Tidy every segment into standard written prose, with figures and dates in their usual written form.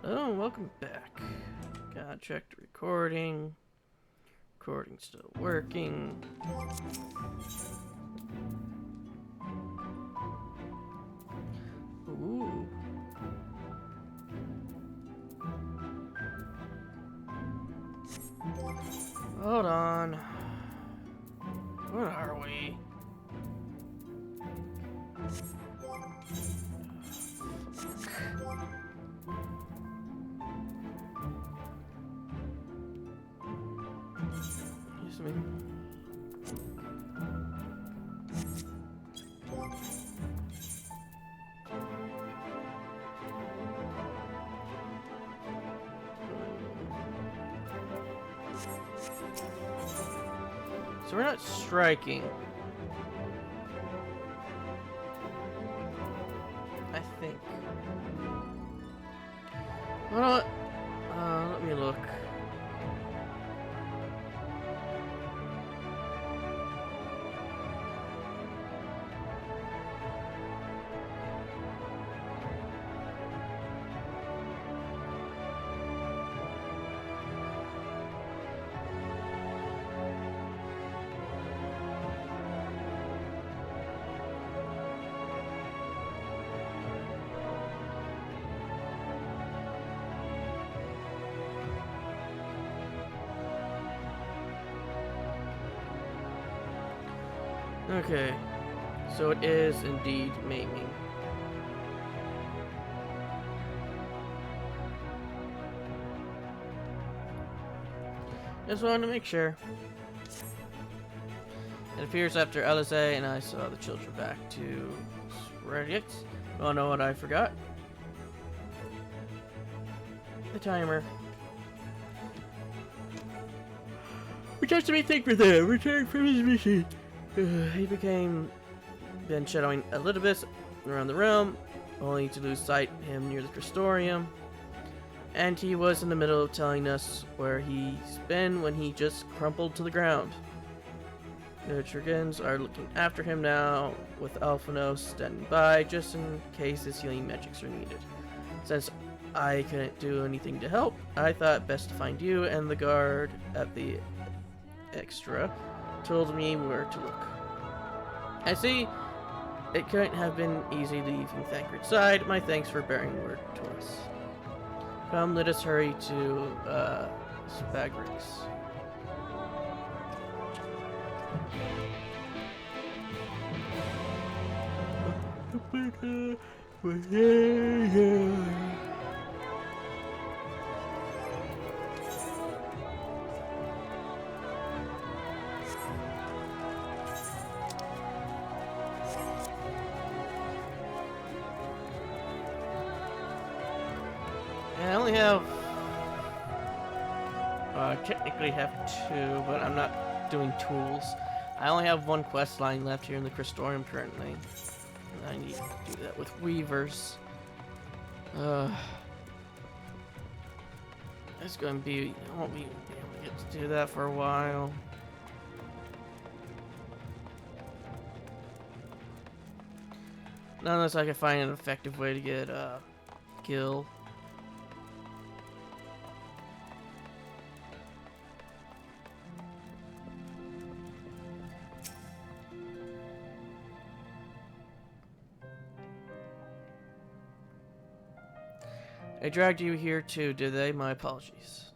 Hello, welcome back. Gotta check the recording. Recording's still working. Ooh. Hold on. Where are we? Excuse me. So we're not striking. I think. Well, let me look. Okay, so it is indeed maiming. Just wanted to make sure. It appears after Alize and I saw the children back to Reddit. Oh, know what I forgot? The timer. We touched the main thing for them. Returned from his mission. He been shadowing Elizabeth around the realm, only to lose sight of him near the Cristorium. And he was in the middle of telling us where he's been when he just crumpled to the ground. The Trigans are looking after him now, with Alphanos standing by just in case his healing magics are needed. Since I couldn't do anything to help, I thought best to find you, and the guard at the extra told me where to look. I see it couldn't have been easy leaving Thancred's side. My thanks for bearing word to us. Come, let us hurry to Spagrix. I only have, I technically have two, but I'm not doing tools. I only have one quest line left here in the Cristorium currently. And I need to do that with Weavers. It's going to be, I won't be able to get to do that for a while. Not unless I can find an effective way to get, Gil. I dragged you here too, did they? My apologies.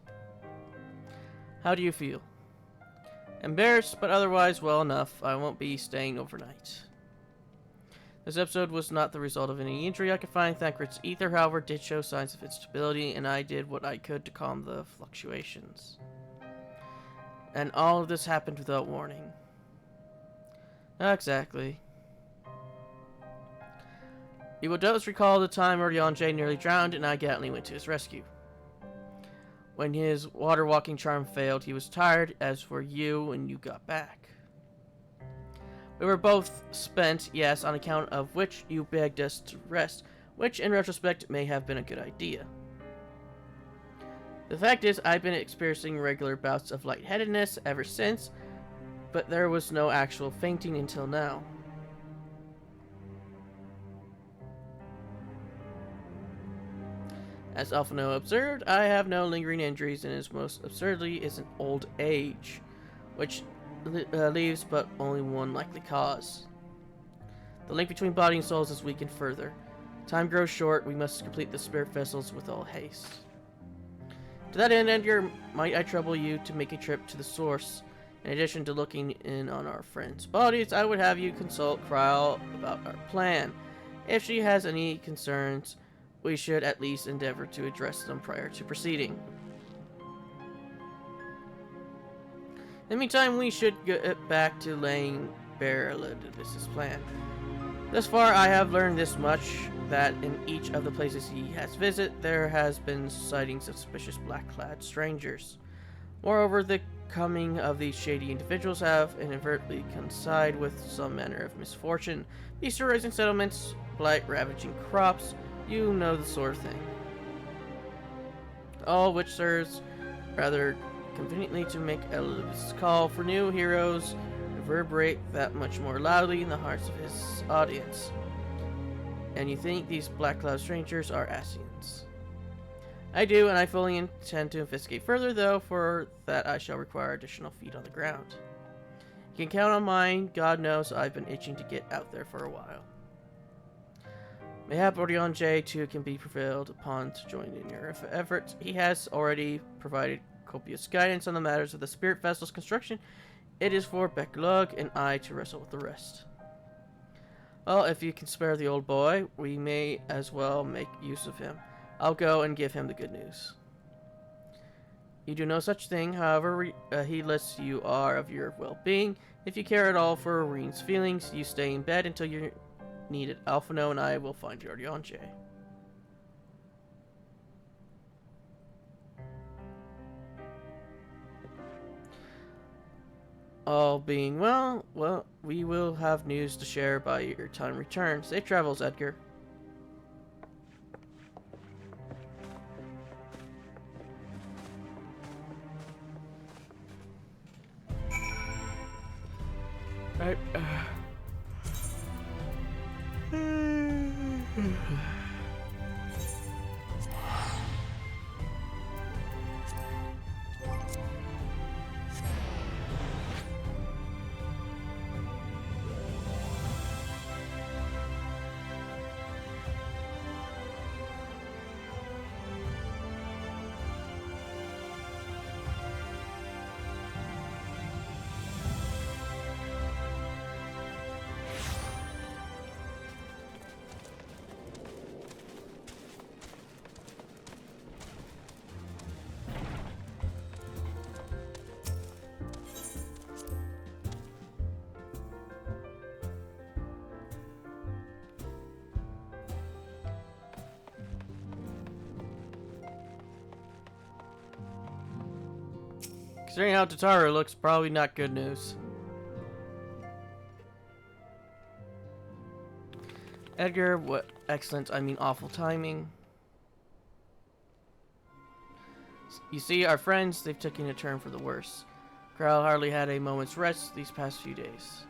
How do you feel? Embarrassed, but otherwise well enough. I won't be staying overnight. This episode was not the result of any injury I could find. Thancred's ether, however, did show signs of instability, and I did what I could to calm the fluctuations. And all of this happened without warning. Exactly. You will doubtless recall the time Orion nearly drowned, and I gallantly went to his rescue. When his water-walking charm failed, he was tired, as were you when you got back. We were both spent, yes, on account of which you begged us to rest, which in retrospect may have been a good idea. The fact is, I've been experiencing regular bouts of lightheadedness ever since, but there was no actual fainting until now. As Alphino observed, I have no lingering injuries, and is most absurdly is an old age, which leaves but only one likely cause. The link between body and souls is weakened further. Time grows short, we must complete the spirit vessels with all haste. To that end, Edgar, might I trouble you to make a trip to the source? In addition to looking in on our friends' bodies, I would have you consult Kryl about our plan. If she has any concerns, we should at least endeavor to address them prior to proceeding. In the meantime, we should get back to laying bare Lewis's plan. Thus far, I have learned this much, that in each of the places he has visited, there has been sightings of suspicious black-clad strangers. Moreover, the coming of these shady individuals have inadvertently coincided with some manner of misfortune, destroying settlements, blight ravaging crops, you know the sort of thing. All which serves rather conveniently to make Elizabeth's call for new heroes reverberate that much more loudly in the hearts of his audience. And you think these black cloud strangers are Asians? I do, and I fully intend to investigate further, though for that I shall require additional feet on the ground. You can count on mine. God knows I've been itching to get out there for a while. Mayhap Orion J too can be prevailed upon to join in your efforts. He has already provided copious guidance on the matters of the spirit vessel's construction. It is for Becklug and I to wrestle with the rest. Well, if you can spare the old boy, we may as well make use of him. I'll go and give him the good news. You do no such thing, however heedless you are of your well-being. If you care at all for Reen's feelings, you stay in bed until you're needed. Alphino and I will find you Orion J. All being well, we will have news to share by your time return. Safe travels, Edgar. Right. Considering how Tataru looks, probably not good news. Edgar, what excellent, I mean awful timing. You see, our friends, they've taken a turn for the worse. Kryl hardly had a moment's rest these past few days.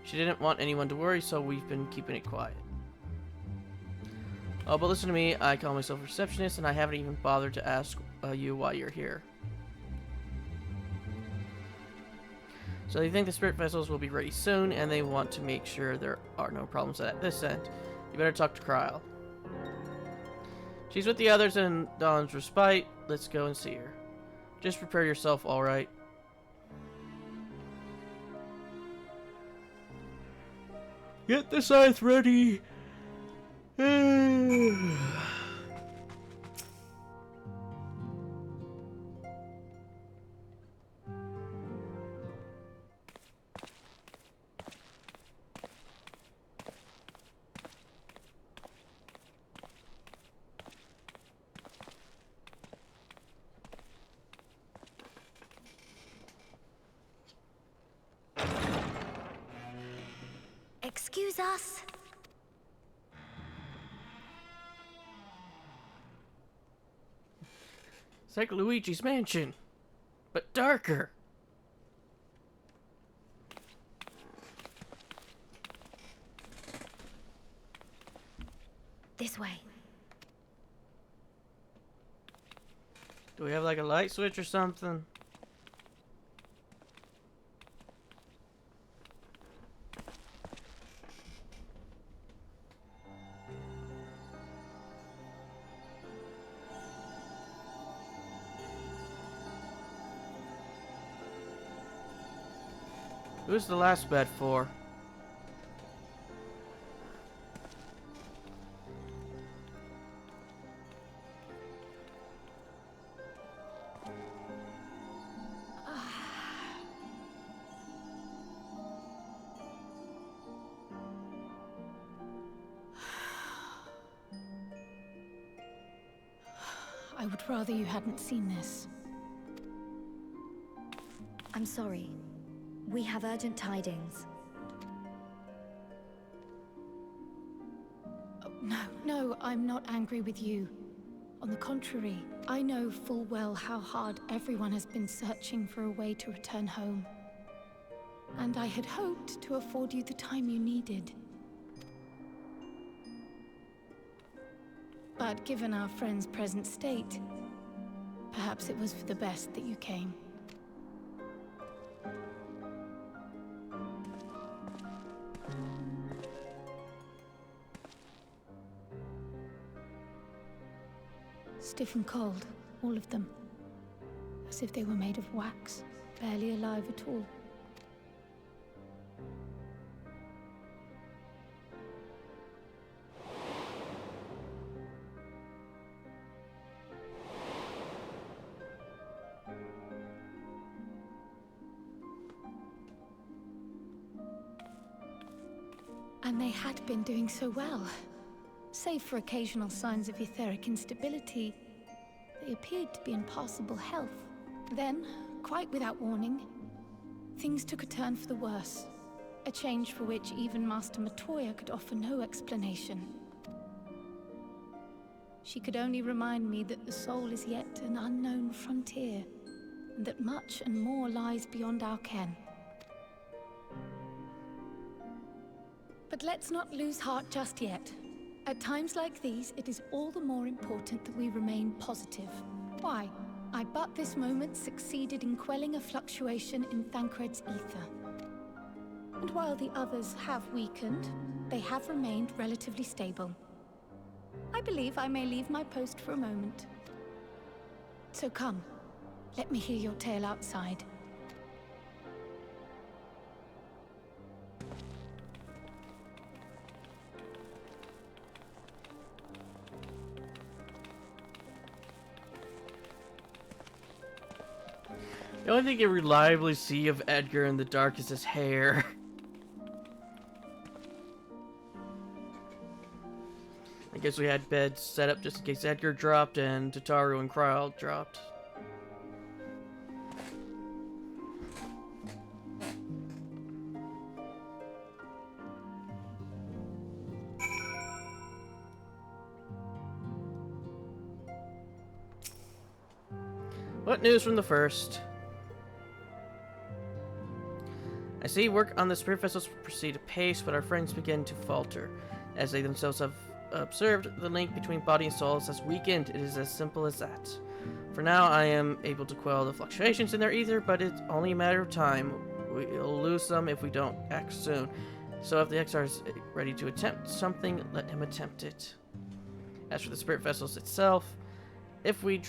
She didn't want anyone to worry, so we've been keeping it quiet. Oh, but listen to me, I call myself a receptionist, and I haven't even bothered to ask you why you're here. So they think the spirit vessels will be ready soon, and they want to make sure there are no problems at this end. You better talk to Kryl. She's with the others in Dawn's respite. Let's go and see her. Just prepare yourself, alright? Get the scythe ready! Excuse us. It's like Luigi's Mansion, but darker. This way. Do we have like a light switch or something? Who's the last bed for? I would rather you hadn't seen this. I'm sorry. We have urgent tidings. Oh, no, I'm not angry with you. On the contrary, I know full well how hard everyone has been searching for a way to return home. And I had hoped to afford you the time you needed. But given our friend's present state, perhaps it was for the best that you came. Stiff and cold, all of them. As if they were made of wax, barely alive at all. And they had been doing so well. Save for occasional signs of etheric instability, they appeared to be in passable health. Then, quite without warning, things took a turn for the worse. A change for which even Master Matoya could offer no explanation. She could only remind me that the soul is yet an unknown frontier, and that much and more lies beyond our ken. But let's not lose heart just yet. At times like these, it is all the more important that we remain positive. Why? I but this moment succeeded in quelling a fluctuation in Thancred's ether. And while the others have weakened, they have remained relatively stable. I believe I may leave my post for a moment. So come, let me hear your tale outside. The only thing you reliably see of Edgar in the dark is his hair. I guess we had beds set up just in case Edgar dropped and Tataru and Kryl dropped. What news from the first? I see work on the spirit vessels proceed apace, but our friends begin to falter. As they themselves have observed, the link between body and soul has weakened. It is as simple as that. For now, I am able to quell the fluctuations in their ether, but it's only a matter of time. We'll lose them if we don't act soon. So if the XR is ready to attempt something, let him attempt it. As for the spirit vessels itself, if we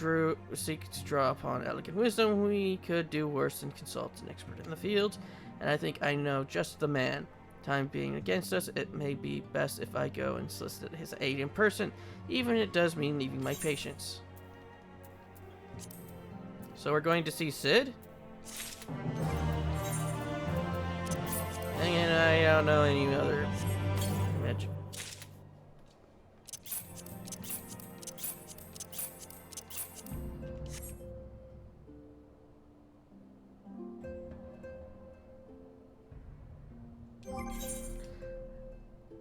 seek to draw upon elegant wisdom, we could do worse than consult an expert in the field. And I think I know just the man. Time being against us, it may be best if I go and solicit his aid in person, even if it does mean leaving my patients. So we're going to see Sid? And I don't know any other magic.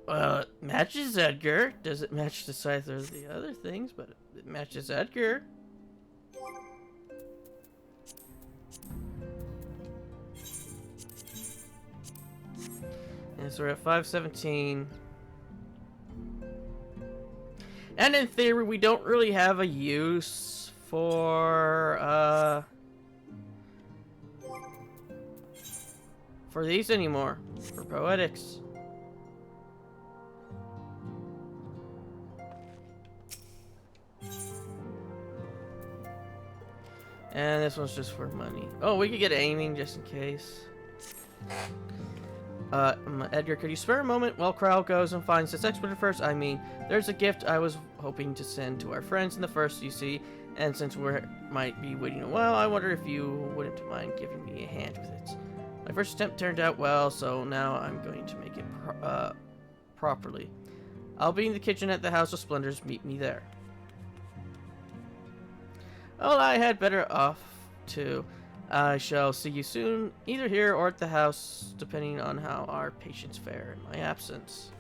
Well, it matches Edgar. Does it match the Scythe or the other things? But it matches Edgar. And so we're at 517. And in theory, we don't really have a use for these anymore. For poetics. And this one's just for money. Oh, we could get aiming just in case. Edgar, could you spare a moment while Crow goes and finds this expedition first? I mean, there's a gift I was hoping to send to our friends in the first, you see, and since we might be waiting a while, I wonder if you wouldn't mind giving me a hand with it. My first attempt turned out well, so now I'm going to make it properly. I'll be in the kitchen at the House of Splendors. Meet me there. Well, I had better off too. I shall see you soon, either here or at the house, depending on how our patients fare in my absence.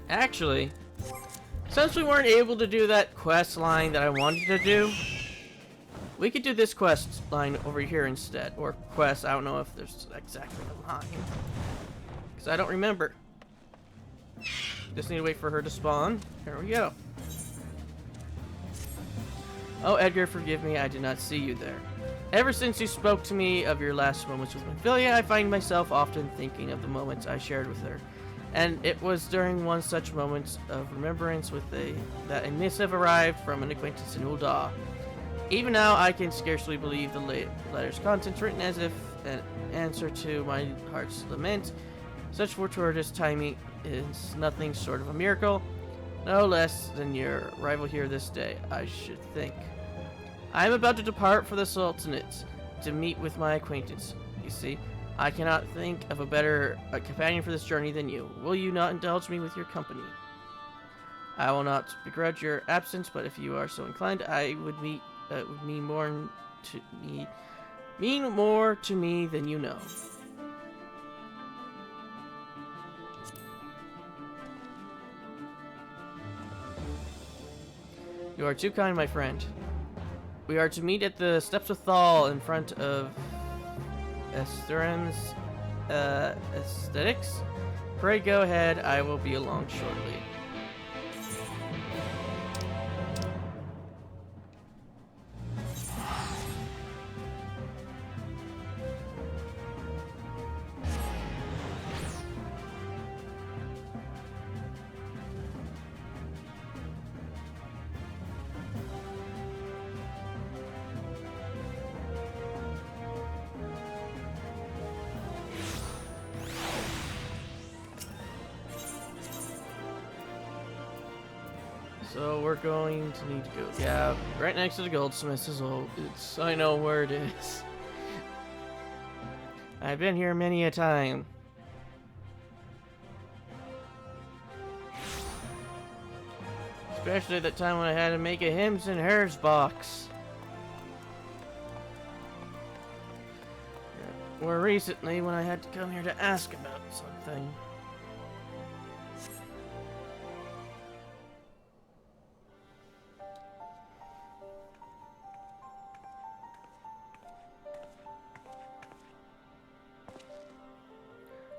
Actually, since we weren't able to do that quest line that I wanted to do, we could do this quest line over here instead. Or quest, I don't know if there's exactly a line. Because I don't remember. Just need to wait for her to spawn. Here we go. Oh, Edgar, forgive me, I did not see you there. Ever since you spoke to me of your last moments with Ophelia, I find myself often thinking of the moments I shared with her. And it was during one such moment of remembrance that a missive arrived from an acquaintance in Ul'dah. Even now, I can scarcely believe the letter's contents, written as if an answer to my heart's lament. Such fortuitous timing is nothing short of a miracle, no less than your arrival here this day, I should think. I am about to depart for the Sultanate to meet with my acquaintance. You see, I cannot think of a better companion for this journey than you. Will you not indulge me with your company? I will not begrudge your absence, but if you are so inclined, I would mean more to me than you know. You are too kind, my friend. We are to meet at the Steps of Thal in front of XIV's aesthetics. Pray go ahead, I will be along shortly. So we're going to need to go, yeah, right next to the goldsmiths is old. I know where it is. I've been here many a time. Especially that time when I had to make a hymns and hers box. Or recently when I had to come here to ask about something.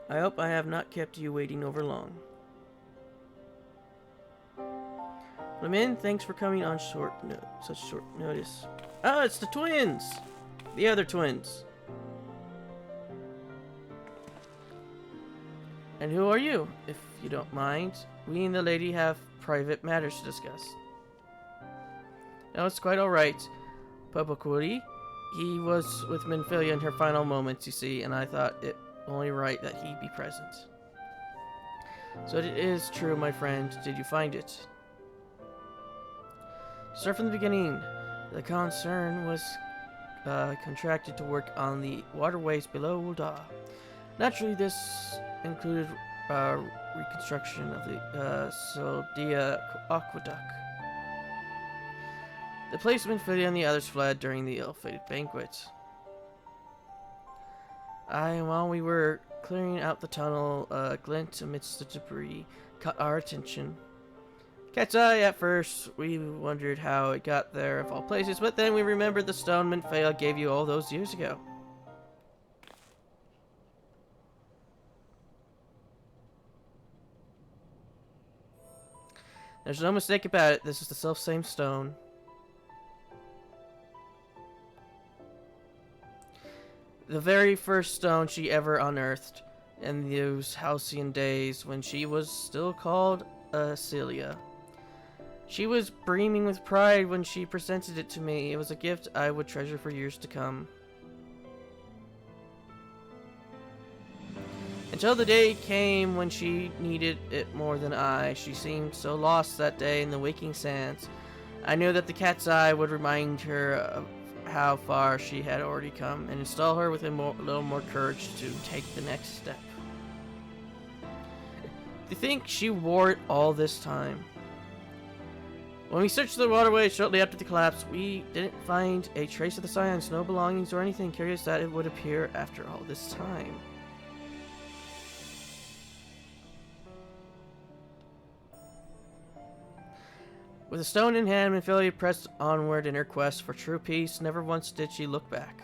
I hope I have not kept you waiting over long. Levelin, thanks for coming on such short notice. Ah, it's the twins! The other twins. And who are you, if you don't mind? We and the lady have private matters to discuss. No, it's quite alright. Popokuri, he was with Minfilia in her final moments, you see, and I thought it only right that he be present. So it is true, my friend. Did you find it? Start from the beginning. The concern was contracted to work on the waterways below Ul'dah. Naturally, this included reconstruction of the Soldia aqueduct. The policeman, Filia, and the others fled during the ill-fated banquet. While we were clearing out the tunnel, a glint amidst the debris caught our attention. Cat's eye, at first, we wondered how it got there of all places, but then we remembered the stone Minfail gave you all those years ago. There's no mistake about it, this is the self-same stone. The very first stone she ever unearthed in those halcyon days when she was still called Celia. She was beaming with pride when she presented it to me. It was a gift I would treasure for years to come. Until the day came when she needed it more than I. She seemed so lost that day in the waking sands. I knew that the cat's eye would remind her of how far she had already come and install her with a little more courage to take the next step. Do you think she wore it all this time? When we searched the waterway shortly after the collapse, we didn't find a trace of the scions, no belongings or anything. Curious that it would appear after all this time. With a stone in hand, Minfilia pressed onward in her quest for true peace. Never once did she look back.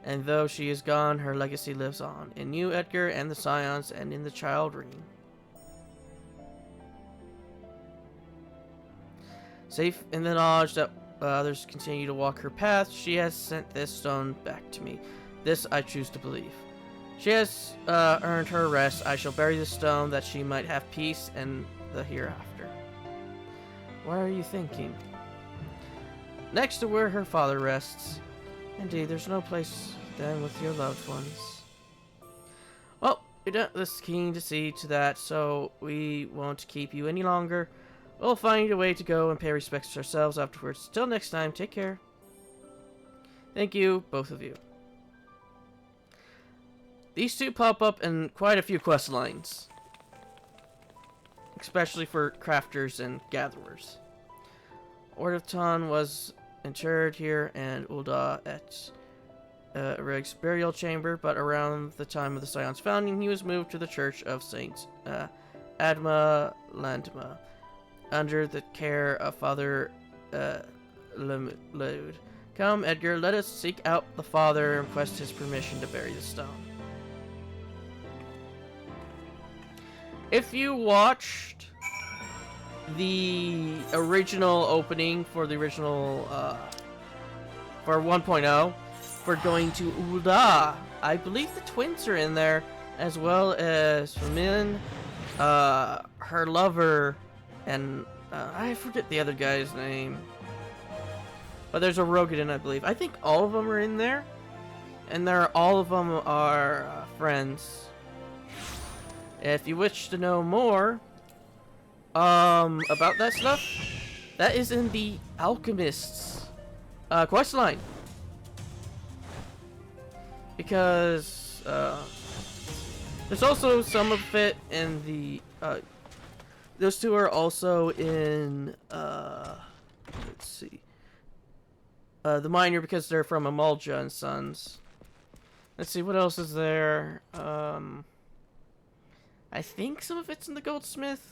And though she is gone, her legacy lives on. In you, Edgar, and the scions, and in the child Rean. Safe in the knowledge that others continue to walk her path, she has sent this stone back to me. This I choose to believe. She has earned her rest. I shall bury the stone that she might have peace and the hereafter. What are you thinking? Next to where her father rests. Indeed, there's no place then with your loved ones. Well, you're doubtless keen to see to that, so we won't keep you any longer. We'll find a way to go and pay respects to ourselves afterwards. Till next time, take care. Thank you, both of you. These two pop up in quite a few quest lines. Especially for crafters and gatherers. Ordovton was interred here and Ulda at Rig's burial chamber, but around the time of the Scion's founding, he was moved to the Church of Saint Adma Landma, under the care of Father Levelin. Come, Edgar, let us seek out the Father and request his permission to bury the stone. If you watched the original opening for the original, for 1.0, we're going to Ulda. I believe the twins are in there, as well as Famin, her lover, and I forget the other guy's name. But there's a Rogadin, I believe. I think all of them are in there, and all of them are friends. If you wish to know more about that stuff, that is in the Alchemist's questline. Because there's also some of it in the those two are also in let's see, the Miner, because they're from Amalja and Sons. Let's see, what else is there? I think some of it's in the Goldsmith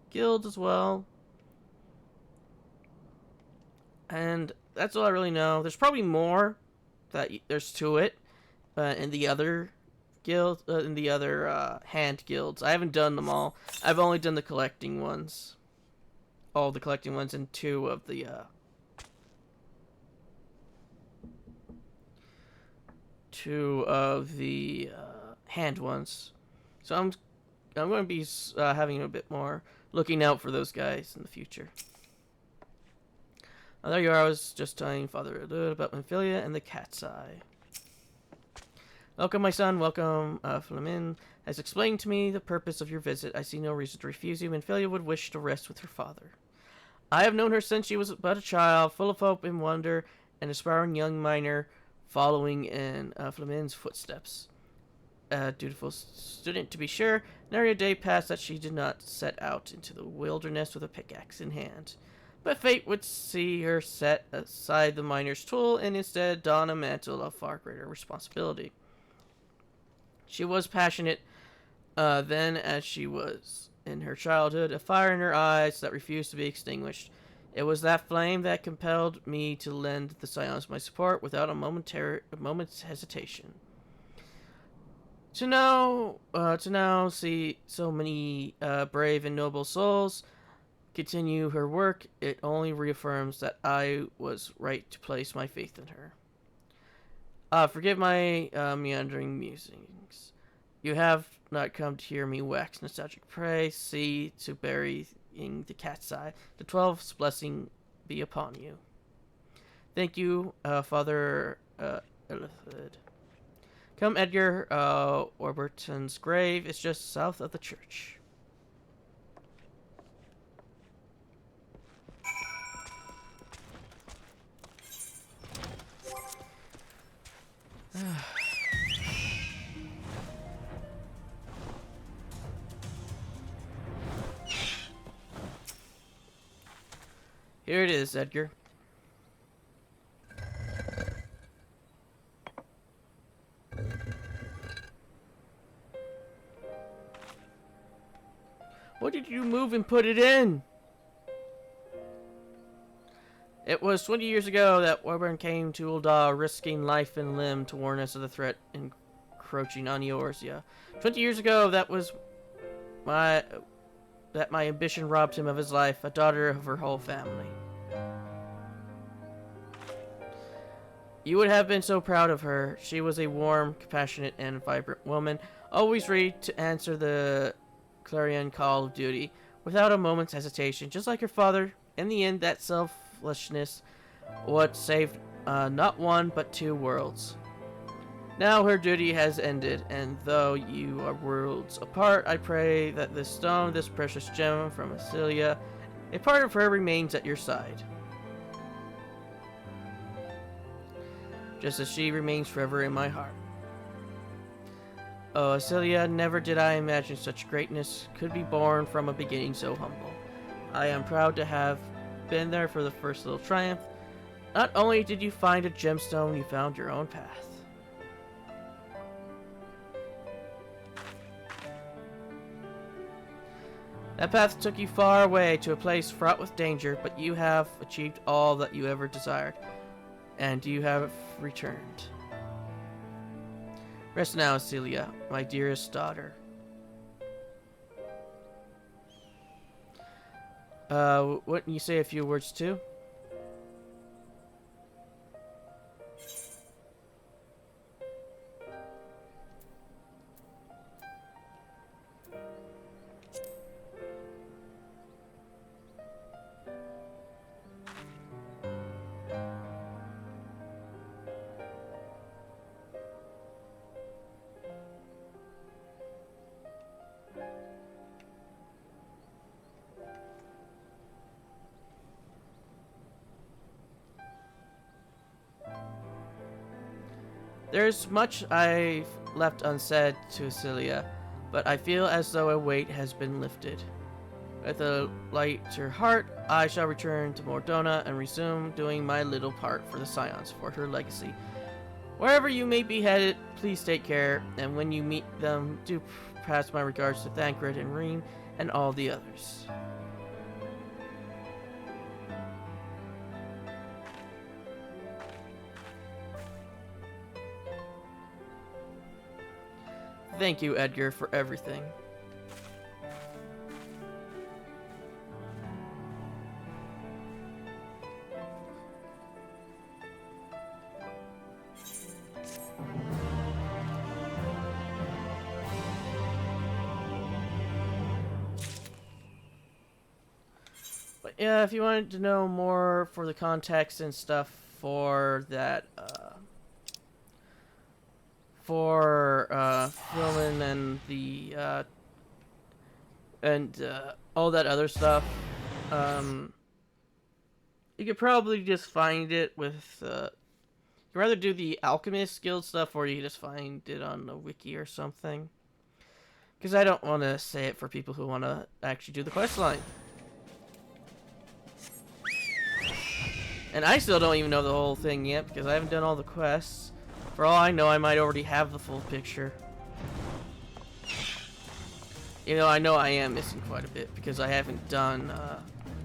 Guild as well. And that's all I really know. There's probably more that there's to it in the other guild, in the other hand guilds. I haven't done them all. I've only done the collecting ones. All the collecting ones and two of the hand ones. So I'm going to be having a bit more looking out for those guys in the future. There you are. I was just telling Father about Minfilia and the cat's eye. Welcome, my son. Welcome, Flamin has explained to me the purpose of your visit. I see no reason to refuse you. Minfilia would wish to rest with her father. I have known her since she was but a child, full of hope and wonder, an aspiring young miner, following in Flamin's footsteps. A dutiful student, to be sure. Nary a day passed that she did not set out into the wilderness with a pickaxe in hand. But fate would see her set aside the miner's tool and instead don a mantle of far greater responsibility. She was passionate then as she was in her childhood, a fire in her eyes that refused to be extinguished. It was that flame that compelled me to lend the Scions my support without a moment's hesitation. To now see so many brave and noble souls continue her work, it only reaffirms that I was right to place my faith in her. Forgive my meandering musings. You have not come to hear me wax nostalgic praise. See to burying the cat's eye. The 12's blessing be upon you. Thank you, Father Elithid. Come, Edgar. Warburton's grave is just south of the church. Here it is, Edgar. What did you move and put it in? It was 20 years ago that Warburton came to Ul'dah, risking life and limb to warn us of the threat encroaching on Eorzea. 20 years ago, that my ambition robbed him of his life, a daughter of her whole family. You would have been so proud of her. She was a warm, compassionate, and vibrant woman, always ready to answer the clarion call of duty, without a moment's hesitation, just like her father. In the end, that selflessness what saved not one, but 2 worlds. Now her duty has ended, and though you are worlds apart, I pray that this stone, this precious gem from Asilia, a part of her remains at your side. Just as she remains forever in my heart. Oh, Asilia, never did I imagine such greatness could be born from a beginning so humble. I am proud to have been there for the first little triumph. Not only did you find a gemstone, you found your own path. That path took you far away to a place fraught with danger, but you have achieved all that you ever desired, and you have returned. Rest now, Celia, my dearest daughter. Wouldn't you say a few words too? There's much I've left unsaid to Asilia, but I feel as though a weight has been lifted. With a lighter heart, I shall return to Mordona and resume doing my little part for the Scions, for her legacy. Wherever you may be headed, please take care, and when you meet them, do pass my regards to Thancred and Reen and all the others. Thank you, Edgar, for everything. But yeah, if you wanted to know more for the context and stuff for that, filming and the all that other stuff, you could probably just find it with you'd rather do the Alchemist Guild stuff, or you can just find it on the wiki or something, because I don't want to say it for people who want to actually do the quest line. And I still don't even know the whole thing yet because I haven't done all the quests. For all I know, I might already have the full picture. You know I am missing quite a bit because I haven't done,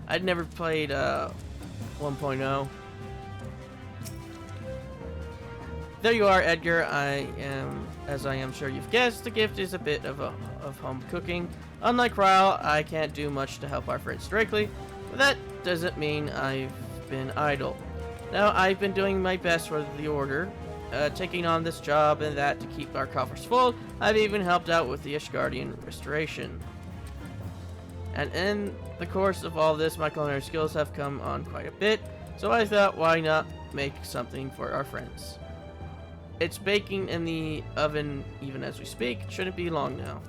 I'd never played 1.0. There you are, Edgar. I am, as I am sure you've guessed, the gift is a bit of home cooking. Unlike Ryle, I can't do much to help our friends directly, but that doesn't mean I've been idle. Now, I've been doing my best for the Order, taking on this job and that to keep our coffers full. I've even helped out with the Ishgardian restoration. And in the course of all this, my culinary skills have come on quite a bit, so I thought, why not make something for our friends? It's baking in the oven even as we speak. Shouldn't be long now.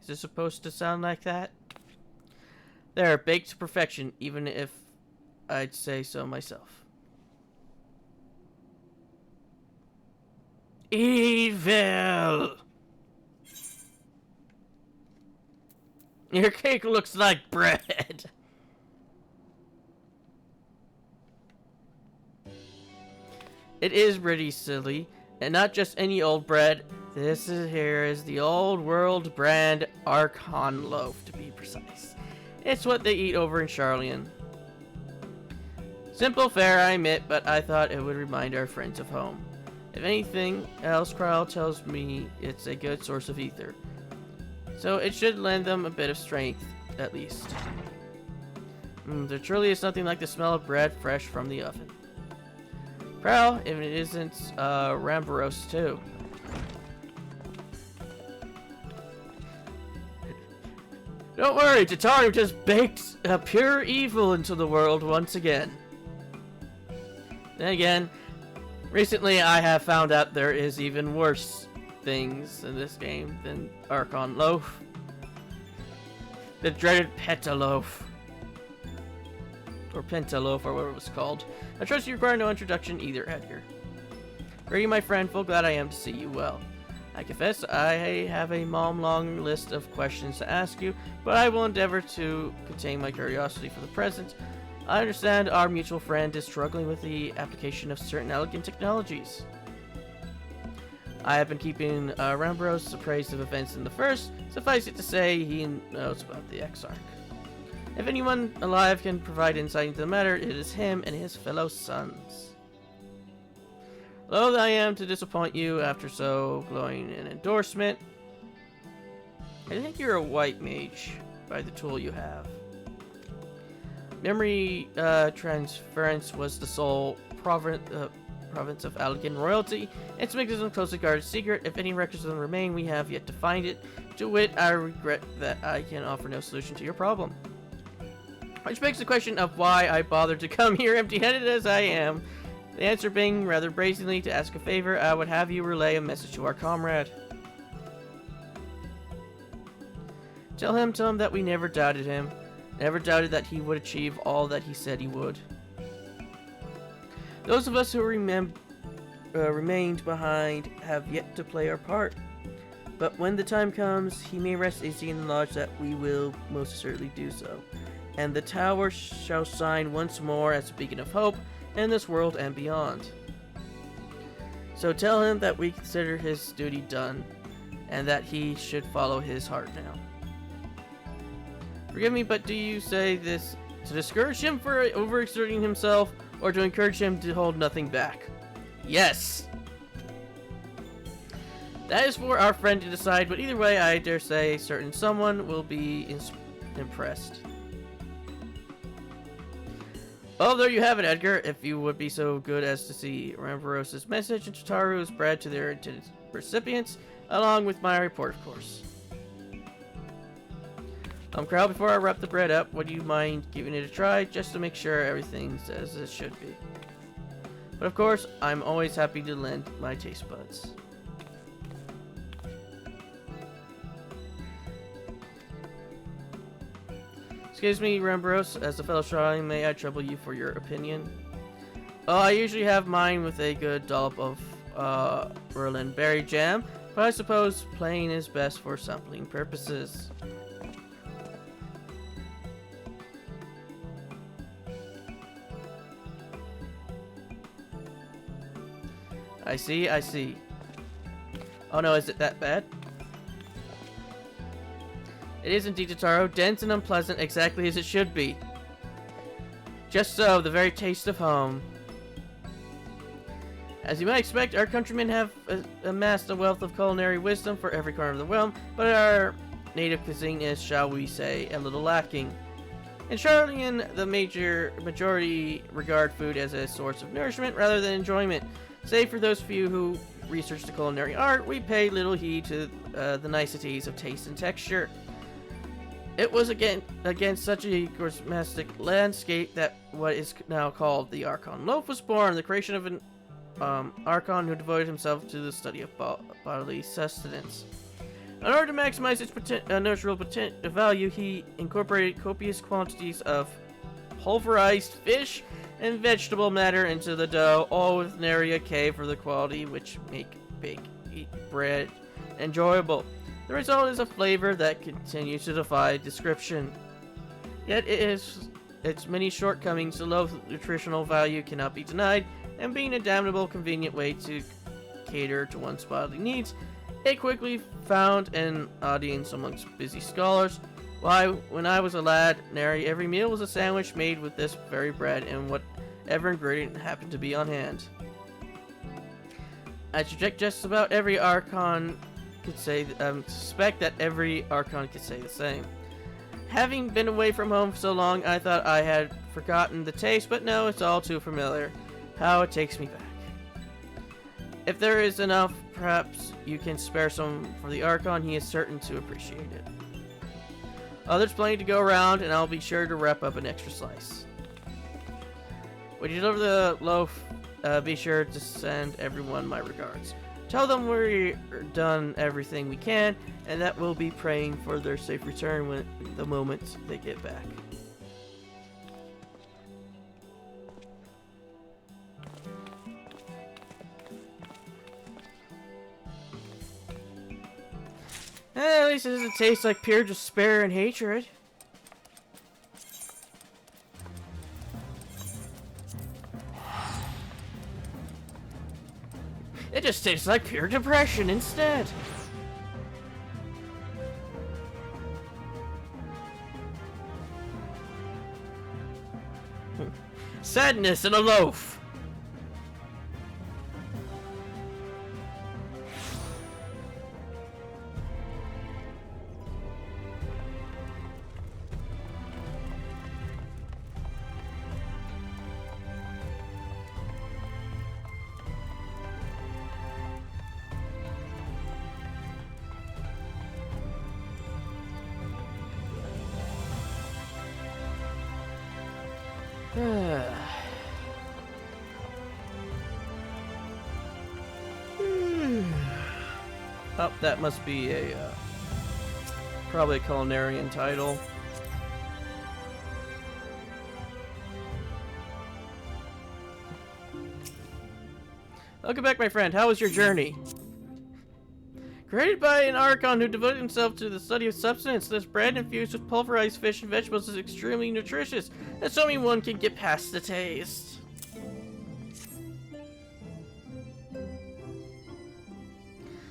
Is this supposed to sound like that? They're baked to perfection, even if I'd say so myself. Evil! Your cake looks like bread. It is pretty silly, and not just any old bread. This here is the old world brand Archon loaf, to be precise. It's what they eat over in Charlian. Simple fare, I admit, but I thought it would remind our friends of home. If anything else, Kryle tells me it's a good source of ether. So it should lend them a bit of strength, at least. There truly is nothing like the smell of bread fresh from the oven. Kryle, if it isn't Rambaros too. Don't worry, Tataru just baked pure evil into the world once again. Then again, recently I have found out there is even worse things in this game than Archon loaf. The dreaded Pentaloaf. Or Pentaloaf, or whatever it was called. I trust you require no introduction either, Edgar. Are you, my friend? Full glad I am to see you well. I confess I have a long list of questions to ask you, but I will endeavor to contain my curiosity for the present. I understand our mutual friend is struggling with the application of certain elegant technologies. I have been keeping Rambros appraised of events in the first. Suffice it to say, he knows about the Exarch. If anyone alive can provide insight into the matter, it is him and his fellow sons. Loath I am to disappoint you after so glowing an endorsement. I think you're a white mage by the tool you have. Memory transference was the sole province of Allegan royalty. Its mechanism closely guarded secret. If any records of them remain, we have yet to find it. To wit, I regret that I can offer no solution to your problem. Which begs the question of why I bothered to come here empty-handed as I am. The answer being rather brazenly to ask a favor, I would have you relay a message to our comrade. Tell him that we never doubted him. Never doubted that he would achieve all that he said he would. Those of us who remained behind have yet to play our part. But when the time comes, he may rest easy in the knowledge that we will most certainly do so. And the tower shall shine once more as a beacon of hope in this world and beyond. So tell him that we consider his duty done, and that he should follow his heart now. Forgive me, but do you say this to discourage him for overexerting himself, or to encourage him to hold nothing back? Yes! That is for our friend to decide, but either way, I dare say certain someone will be impressed. Well, there you have it, Edgar. If you would be so good as to see Rambaros' message and Tataru's bread to their intended recipients, along with my report, of course. Kryle, before I wrap the bread up, would you mind giving it a try, just to make sure everything's as it should be? But of course, I'm always happy to lend my taste buds. Excuse me, Rambaros, as a fellow Charlian, may I trouble you for your opinion? I usually have mine with a good dollop of Berlin berry jam, but I suppose plain is best for sampling purposes. I see, I see. Oh no, is it that bad? It is indeed, Totaro, dense and unpleasant, exactly as it should be. Just so, the very taste of home. As you might expect, our countrymen have amassed a wealth of culinary wisdom for every corner of the realm, but our native cuisine is, shall we say, a little lacking. In Charlatan, the majority regard food as a source of nourishment rather than enjoyment. Save for those few who research the culinary art, we pay little heed to the niceties of taste and texture. It was against such a domestic landscape that what is now called the Archon Loaf was born, the creation of an Archon who devoted himself to the study of bodily sustenance. In order to maximize its natural value, he incorporated copious quantities of pulverized fish and vegetable matter into the dough, all with nary a K for the quality which make baked bread enjoyable. The result is a flavor that continues to defy description. Yet its many shortcomings, the low nutritional value cannot be denied, and being a damnable convenient way to cater to one's bodily needs, it quickly found an audience amongst busy scholars. Why, when I was a lad, nary every meal was a sandwich made with this very bread and whatever ingredient happened to be on hand. I suspect just about every Archon could say, suspect that every Archon could say the same. Having been away from home for so long, I thought I had forgotten the taste, but no, it's all too familiar. How it takes me back. If there is enough, perhaps you can spare some for the Archon. He is certain to appreciate it. Oh, there's plenty to go around, and I'll be sure to wrap up an extra slice. When you deliver the loaf, be sure to send everyone my regards. Tell them we've done everything we can, and that we'll be praying for their safe return the moment they get back. At least it doesn't taste like pure despair and hatred. It just tastes like pure depression instead. Sadness in a loaf. Oh, that must be a probably a culinarian title. Welcome back, my friend. How was your journey? Created by an Archon who devoted himself to the study of substance, this bread infused with pulverized fish and vegetables is extremely nutritious, assuming one can get past the taste.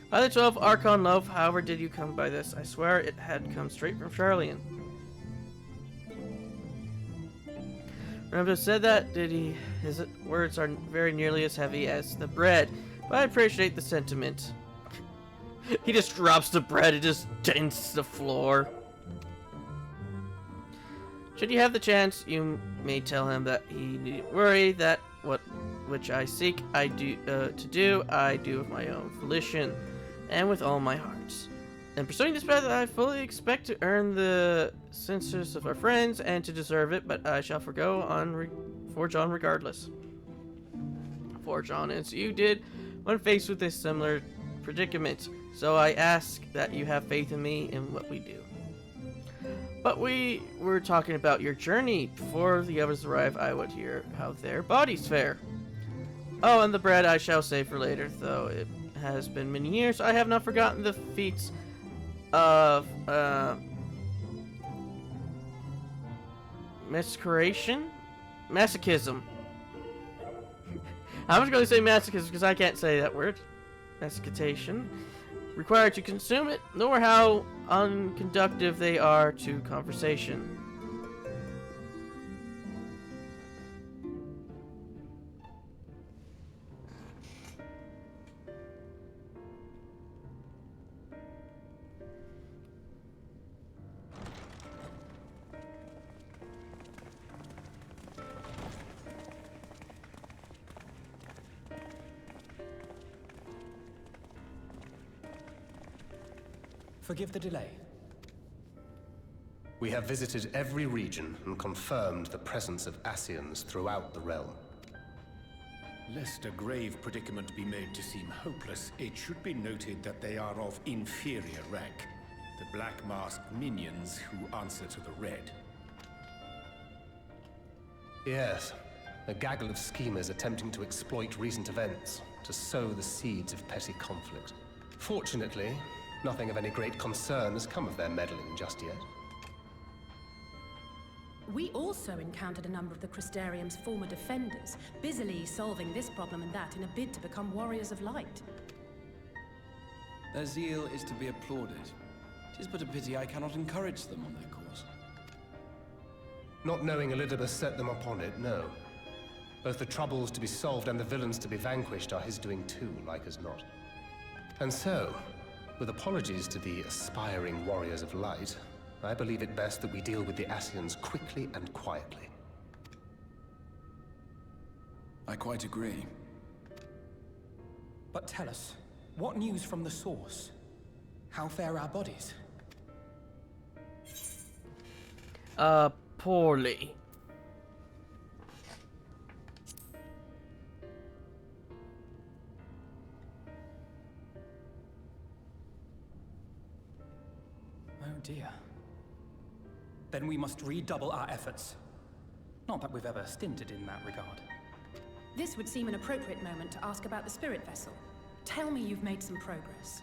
By the 12 Archon loaf, however did you come by this? I swear it had come straight from Charlatan. Remember said that, did he? His words are very nearly as heavy as the bread, but I appreciate the sentiment. He just drops the bread, it just dents the floor. Should you have the chance, you may tell him that he needn't worry, that which I seek I do of my own volition, and with all my heart. In pursuing this path, I fully expect to earn the censures of our friends, and to deserve it, but I shall forge on regardless. Forge on as you did when faced with a similar predicament. So I ask that you have faith in me in what we do. But we were talking about your journey. Before the others arrive, I would hear how their bodies fare. Oh, and the bread I shall save for later, though it has been many years. I have not forgotten the feats of masochism. I was going to say masochism because I can't say that word. Mastication. Required to consume it, nor how unconductive they are to conversation. Forgive the delay. We have visited every region and confirmed the presence of Ascians throughout the realm. Lest a grave predicament be made to seem hopeless, it should be noted that they are of inferior rank. The black-masked minions who answer to the red. Yes, a gaggle of schemers attempting to exploit recent events, to sow the seeds of petty conflict. Fortunately, nothing of any great concern has come of their meddling just yet. We also encountered a number of the Crystarium's former defenders, busily solving this problem and that in a bid to become warriors of light. Their zeal is to be applauded. 'Tis but a pity I cannot encourage them on their course. Not knowing Elizabeth set them upon it, no. Both the troubles to be solved and the villains to be vanquished are his doing too, like as not. And so, with apologies to the aspiring warriors of light, I believe it best that we deal with the Ascians quickly and quietly. I quite agree. But tell us, what news from the source? How fare our bodies? Poorly. Oh dear. Then we must redouble our efforts. Not that we've ever stinted in that regard. This would seem an appropriate moment to ask about the spirit vessel. Tell me you've made some progress.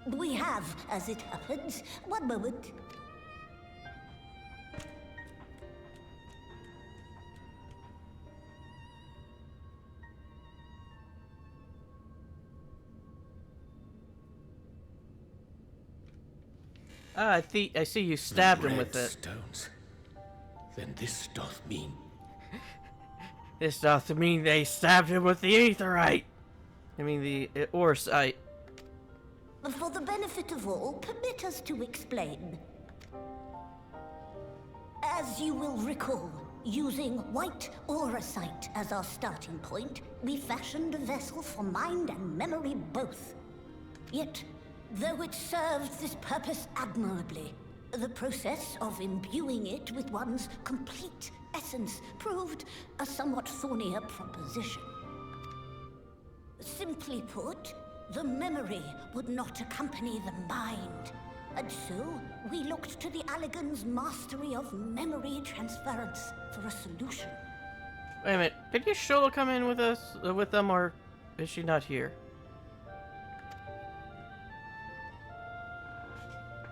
We have, as it happens. One moment. I see you stabbed him with it. Stones. Then this doth mean... This doth mean they stabbed him with the aetherite. I mean the orsite. For the benefit of all, permit us to explain. As you will recall, using white auracite as our starting point, we fashioned a vessel for mind and memory both. Yet, though it served this purpose admirably, the process of imbuing it with one's complete essence proved a somewhat thornier proposition. Simply put, the memory would not accompany the mind. And so, we looked to the Allegans' mastery of memory transference for a solution. Wait a minute, did Yashola come in with us, with them, or is she not here?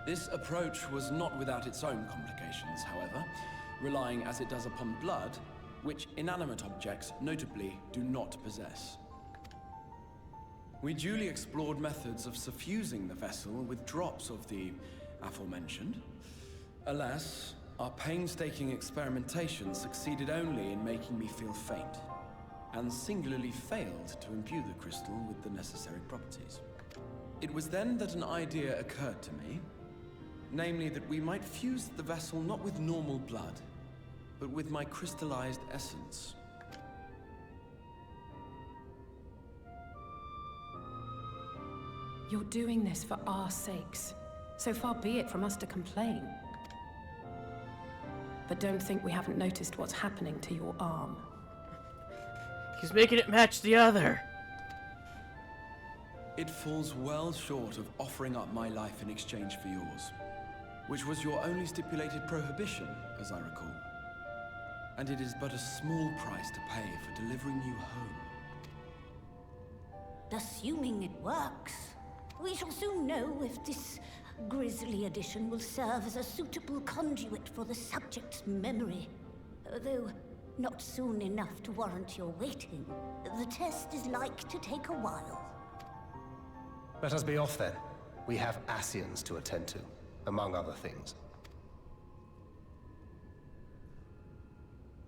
This approach was not without its own complications, however, relying as it does upon blood, which inanimate objects, notably, do not possess. We duly explored methods of suffusing the vessel with drops of the aforementioned. Alas, our painstaking experimentation succeeded only in making me feel faint, and singularly failed to imbue the crystal with the necessary properties. It was then that an idea occurred to me, namely that we might fuse the vessel not with normal blood, but with my crystallized essence. You're doing this for our sakes. So far be it from us to complain. But don't think we haven't noticed what's happening to your arm. He's making it match the other. It falls well short of offering up my life in exchange for yours, which was your only stipulated prohibition, as I recall. and it is but a small price to pay for delivering you home. Assuming it works, we shall soon know if this grisly addition will serve as a suitable conduit for the subject's memory. Though not soon enough to warrant your waiting. The test is like to take a while. Let us be off then. We have Ascians to attend to, among other things.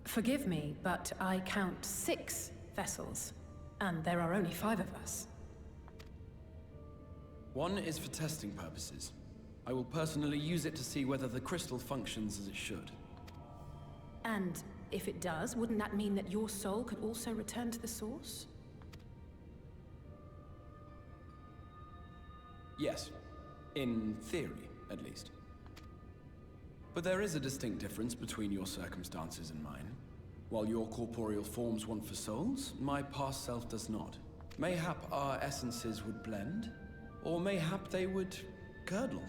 Forgive me, but I count 6 vessels, and there are only 5 of us. One is for testing purposes. I will personally use it to see whether the crystal functions as it should. And if it does, wouldn't that mean that your soul could also return to the source? Yes. In theory, at least. But there is a distinct difference between your circumstances and mine. While your corporeal forms want for souls, my past self does not. Mayhap our essences would blend, or mayhap they would curdle.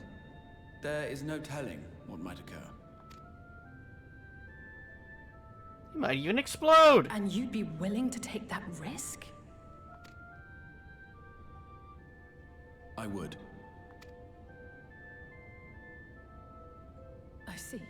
There is no telling what might occur. You might even explode! And you'd be willing to take that risk? I would. I see.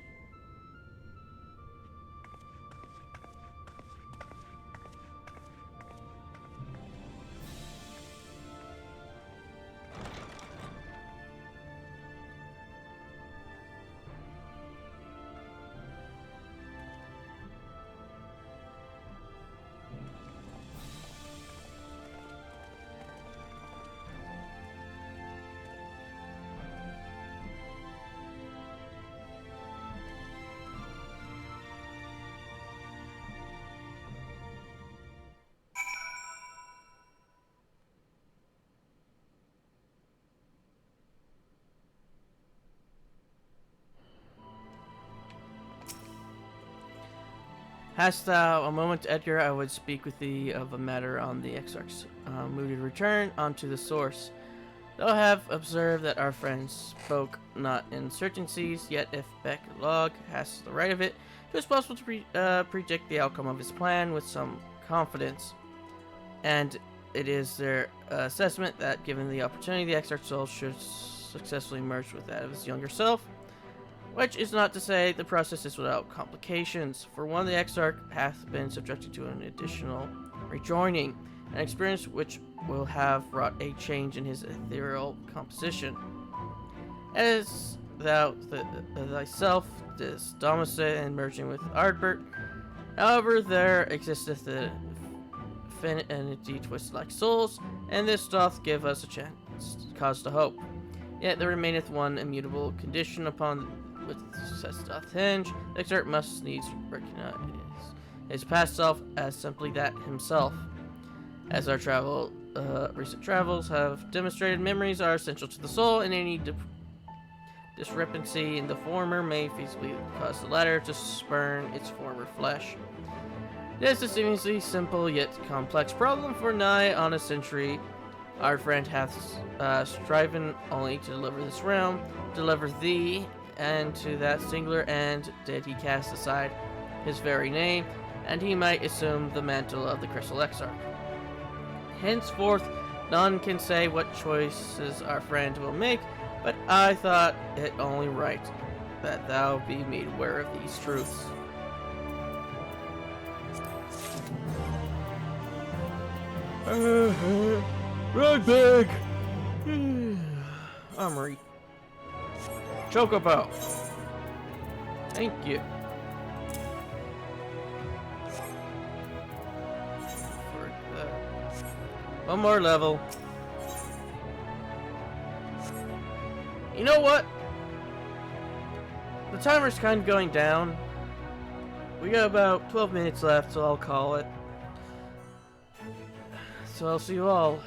Hast thou a moment, Edgar? I would speak with thee of a matter on the Exarch's mooted return unto the source. Thou have observed that our friends spoke not in certainties, yet if Beck Log has the right of it, it is possible to predict the outcome of his plan with some confidence. And it is their assessment that, given the opportunity, the Exarch's soul should successfully merge with that of his younger self. Which is not to say the process is without complications. For one, the Exarch hath been subjected to an additional rejoining, an experience which will have wrought a change in his ethereal composition. As thou thyself didst domicile and merging with Ardbert, however, there existeth the affinity twist like souls, and this doth give us a cause to hope. Yet there remaineth one immutable condition upon which success doth hinge. The Exarch must needs recognize his past self as simply that himself. As our recent travels have demonstrated, memories are essential to the soul, and any discrepancy in the former may feasibly cause the latter to spurn its former flesh. It is a seemingly simple yet complex problem, for nigh on a century our friend hath striven only to deliver this realm, deliver thee, and to that singular end did he cast aside his very name, and he might assume the mantle of the Crystal Exarch. Henceforth, none can say what choices our friend will make, but I thought it only right that thou be made aware of these truths. Right back! Armory. Chocobo. Thank you. For one more level. You know what? The timer's kind of going down. We got about 12 minutes left, so I'll call it. So I'll see you all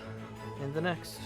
in the next.